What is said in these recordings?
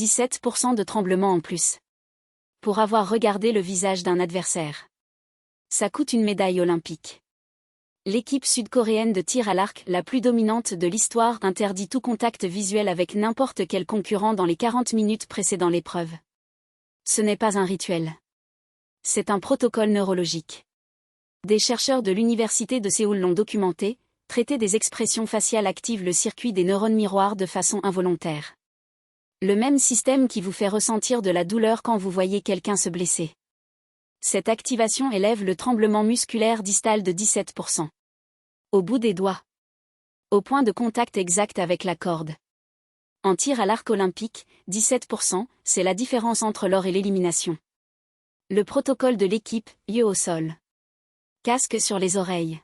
17% de tremblement en plus. Pour avoir regardé le visage d'un adversaire. Ça coûte une médaille olympique. L'équipe sud-coréenne de tir à l'arc, la plus dominante de l'histoire, interdit tout contact visuel avec n'importe quel concurrent dans les 40 minutes précédant l'épreuve. Ce n'est pas un rituel. C'est un protocole neurologique. Des chercheurs de l'université de Séoul l'ont documenté, traiter des expressions faciales active le circuit des neurones miroirs de façon involontaire. Le même système qui vous fait ressentir de la douleur quand vous voyez quelqu'un se blesser. Cette activation élève le tremblement musculaire distal de 17%. Au bout des doigts. Au point de contact exact avec la corde. En tir à l'arc olympique, 17%, c'est la différence entre l'or et l'élimination. Le protocole de l'équipe, yeux au sol. Casque sur les oreilles.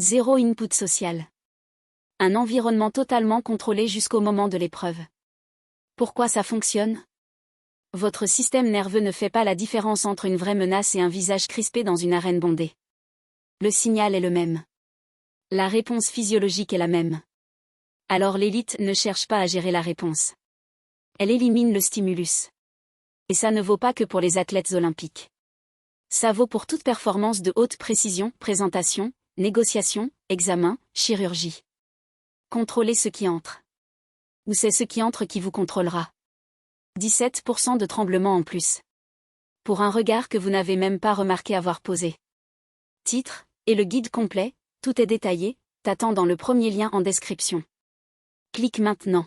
Zéro input social. Un environnement totalement contrôlé jusqu'au moment de l'épreuve. Pourquoi ça fonctionne ? Votre système nerveux ne fait pas la différence entre une vraie menace et un visage crispé dans une arène bondée. Le signal est le même. La réponse physiologique est la même. Alors l'élite ne cherche pas à gérer la réponse. Elle élimine le stimulus. Et ça ne vaut pas que pour les athlètes olympiques. Ça vaut pour toute performance de haute précision, présentation, négociation, examen, chirurgie. Contrôlez ce qui entre. Ou c'est ce qui entre qui vous contrôlera. 17% de tremblement en plus. Pour un regard que vous n'avez même pas remarqué avoir posé. Titre, et le guide complet, tout est détaillé, t'attend dans le premier lien en description. Clique maintenant.